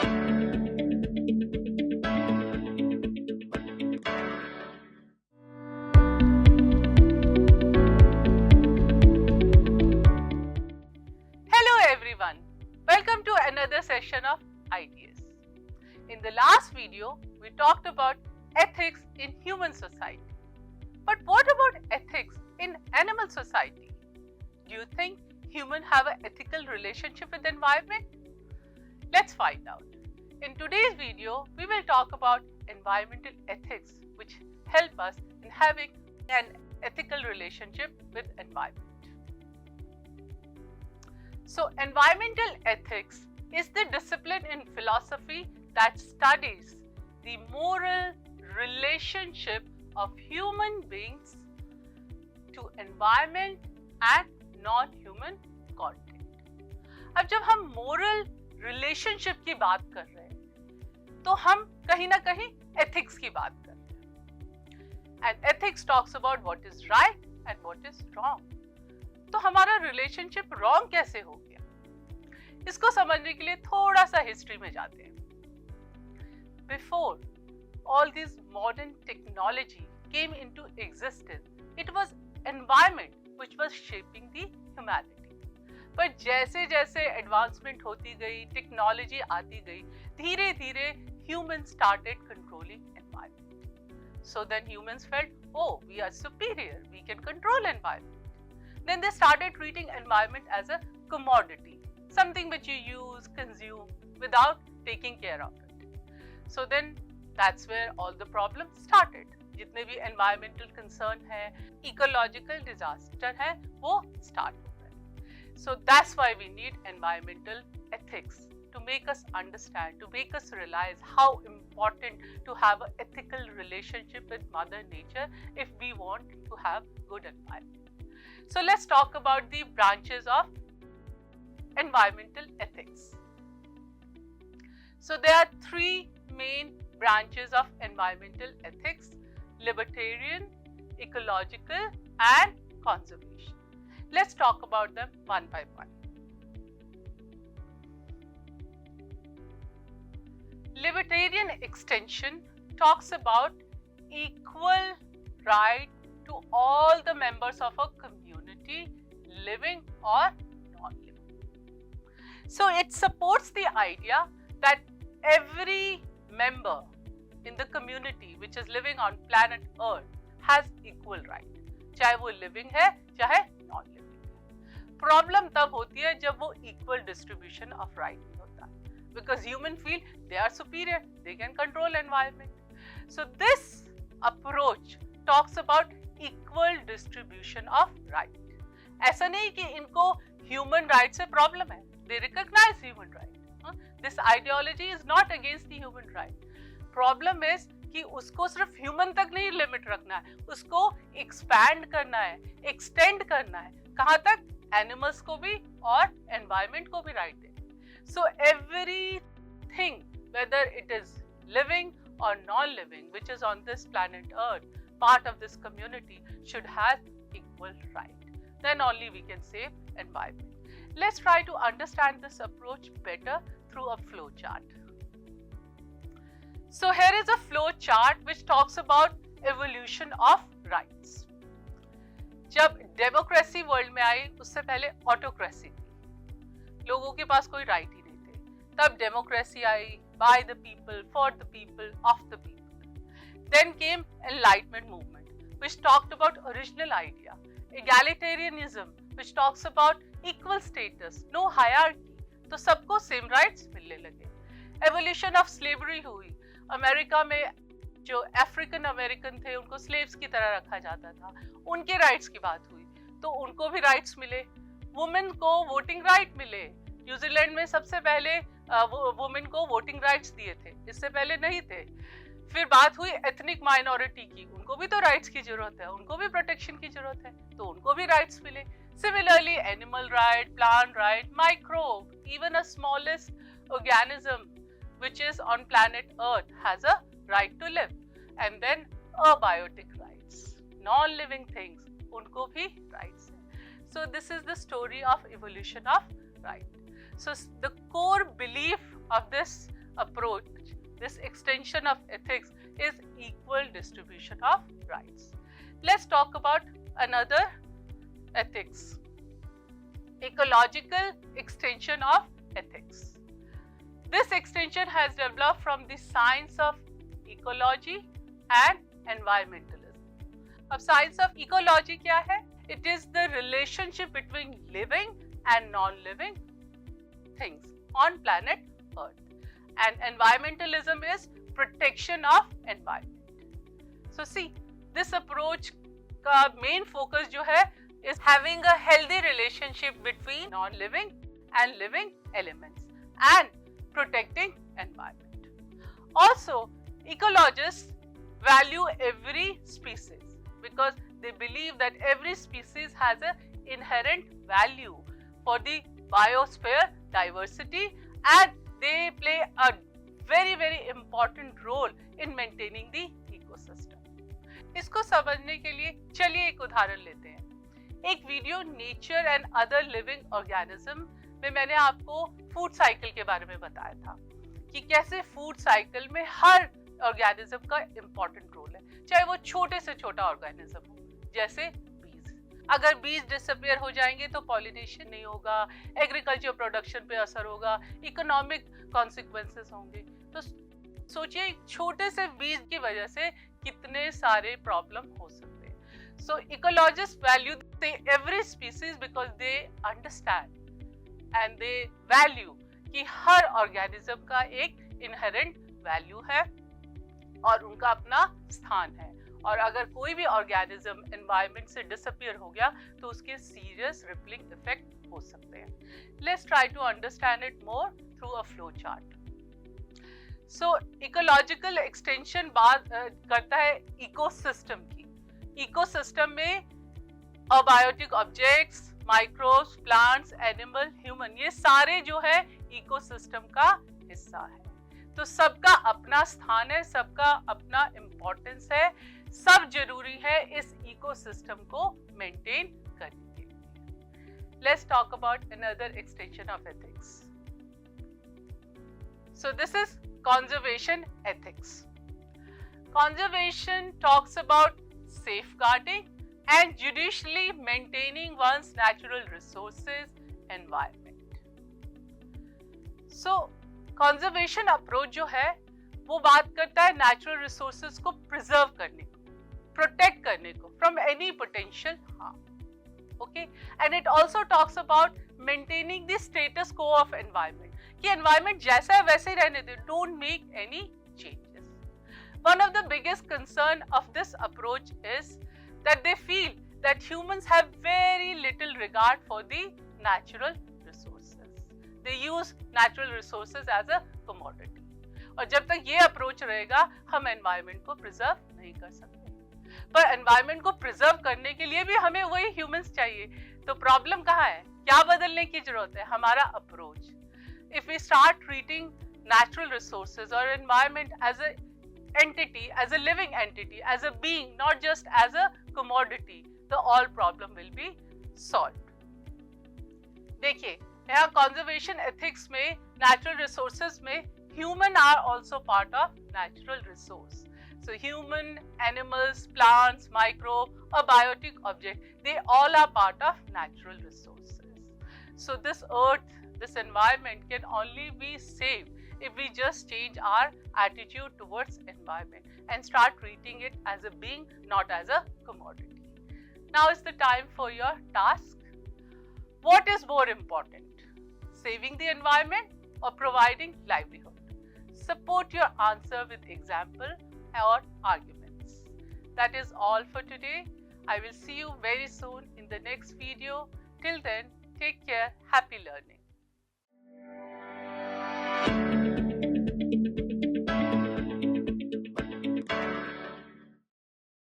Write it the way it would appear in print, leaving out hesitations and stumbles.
Hello everyone, welcome to another session of IDS. In the last video, we talked about ethics in human society. But what about ethics in animal society? Do you think humans have an ethical relationship with the environment? Let's find out. In today's video, we will talk about environmental ethics which help us in having an ethical relationship with environment. So, environmental ethics is the discipline in philosophy that studies the moral relationship of human beings to environment and non-human content. अब जब हम moral relationship की बात कर रहे हैं, तो हम कहीं ना कहीं ethics की बात कर रहे हैं. And ethics talks about what is right and what is wrong. तो हमारा रिलेशनशिप रॉन्ग कैसे हो गया? इसको समझने के लिए थोड़ा सा हिस्ट्री में जाते हैं. Before all this modern technology came into existence, it was environment which was shaping the humanity. पर जैसे जैसे एडवांसमेंट होती गई, टेक्नोलॉजी आती गई, धीरे धीरे human started controlling environment. So then humans felt, oh, we are superior, we can control environment. Then they started treating environment as a commodity, something which you use, consume without taking care of it. So then that's where all the problems started. जितने भी environmental concern है, ecological disaster है, वो start हो गए. So that's why we need environmental ethics to make us understand, to make us realize how important to have an ethical relationship with Mother Nature if we want to have good environment. So let's talk about the branches of environmental ethics. So there are three main branches of environmental ethics: libertarian, ecological and conservation. Let's talk about them one by one. Libertarian extension talks about equal right to all the members of a community, living or non-living. So it supports the idea that every member in the community which is living on planet Earth has equal right, चाहे वो living है चाहे non-living है. Problem तब होती है जब वो equal distribution of right नहीं होता, because human feel they are superior, they can control environment. So this approach talks about equal distribution of right. ऐसा नहीं कि इनको human right से problem है, they recognize human right. This ideology is not against the human right. Problem is कि उसको सिर्फ human तक नहीं लिमिट रखना है, उसको expand करना है, extend करना है. कहाँ तक? Animals को भी और environment को भी right देना. So everything, whether it is living or non-living, which is on this planet Earth, part of this community, should have equal right. Then only we can save environment. Let's try to understand this approach better through a flow chart. So here is a flow chart which talks about evolution of rights. जब democracy world में आई, उससे पहले autocracy थी, लोगों के पास कोई right ही नहीं थे. तब democracy I, by the people, for the people, of the people. Then came Enlightenment movement, which talked about original idea. Egalitarianism, which talks about equal status, no hierarchy, तो सबको सेम राइट्स मिलने लगे. Evolution of slavery हुई. America में जो African American थे उनको slaves की तरह रखा जाता था, उनके राइट्स की बात हुई तो उनको भी राइट्स मिले. वुमेन को वोटिंग राइट मिले. न्यूजीलैंड में सबसे पहले वुमेन को वोटिंग राइट्स दिए थे, इससे पहले नहीं थे. फिर बात हुई एथनिक माइनॉरिटी की, उनको भी तो राइट्स की जरूरत है, उनको भी प्रोटेक्शन की जरूरत है, तो उनको भी राइट्स मिले. Similarly, animal right, plant right, microbe, even a smallest organism which is on planet Earth has a right to live. And then abiotic rights, non-living things, unko bhi rights hai. So this is the story of evolution of right. So the core belief of this approach, this extension of ethics is equal distribution of rights. Let's talk about another ethics, ecological extension of ethics. This extension has developed from the science of ecology and environmentalism. अब science of ecology क्या है? It is the relationship between living and non-living things on planet Earth. And environmentalism is protection of environment. So see, this approach का main focus जो है is having a healthy relationship between non-living and living elements and protecting environment. Also, ecologists value every species because they believe that every species has an inherent value for the biosphere diversity and they play a very important role in maintaining the ecosystem. इसको समझने के लिए चलिए एक उदाहरण लेते हैं। एक video nature and other living organism में मैंने आपको फूड साइकिल के बारे में बताया था कि कैसे फूड साइकिल में हर ऑर्गेनिज्म का इम्पोर्टेंट रोल है, चाहे वो छोटे से छोटा ऑर्गेनिज्म हो, जैसे बीज। अगर बीज डिसअपियर हो जाएंगे तो पॉलिनेशन नहीं होगा, एग्रीकल्चर प्रोडक्शन पे असर होगा, इकोनॉमिक कॉन्सिक्वेंसेस होंगे। तो सोचिए एक छोटे से बीज की वजह से कितने सारे प्रॉब्लम हो सकते हैं। So ecologist value every species because they understand and they value कि हर ऑर्गेनिज्म का एक इनहेरेंट वैल्यू है और उनका अपना स्थान है, और अगर कोई भी ऑर्गेनिज्म एनवायरनमेंट से डिसअपियर हो गया तो उसके सीरियस रिपलिंग इफेक्ट हो सकते हैं। Let's try to understand it more through a flow chart. So ecological extension बात करता है इकोसिस्टम की। इकोसिस्टम में abiotic objects, microbes, plants, animal, human, ये सारे जो है इकोसिस्टम का हिस्सा है। तो सबका अपना स्थान है, सबका अपना इम्पोर्टेंस है, सब जरूरी है इस इकोसिस्टम को मेंटेन करने के लिए। Let's talk about another extension of ethics. So this is conservation ethics. Conservation talks about safeguarding and judiciously maintaining one's natural resources, environment. So, conservation approach जो है वो बात करता है natural resources को preserve करने को, protect करने को from any potential harm. Okay, and it also talks about maintaining the status quo of environment. कि environment जैसा है वैसे ही रहने दे, don't make any changes. One of the biggest concern of this approach is that they feel that humans have very little regard for the natural resources. They use natural resources as a commodity. और जब तक ये approach रहेगा हम environment को preserve नहीं कर सकते। पर environment को preserve करने के लिए भी हमें वही humans चाहिए। तो problem कहाँ है? क्या बदलने की जरूरत है? हमारा approach. If we start treating natural resources or environment as a entity, as a living entity, as a being, not just as a commodity, the all problem will be solved. देखिए यहाँ conservation ethics में natural resources में human are also part of natural resource. So human, animals, plants, microbe, or biotic object, they all are part of natural resources. So this earth, this environment can only be saved if we just change our attitude towards environment and start treating it as a being, not as a commodity. Now is the time for your task. What is more important, saving the environment or providing livelihood? Support your answer with example or arguments. That is all for today. I will see you very soon in the next video. Till then, take care. Happy learning.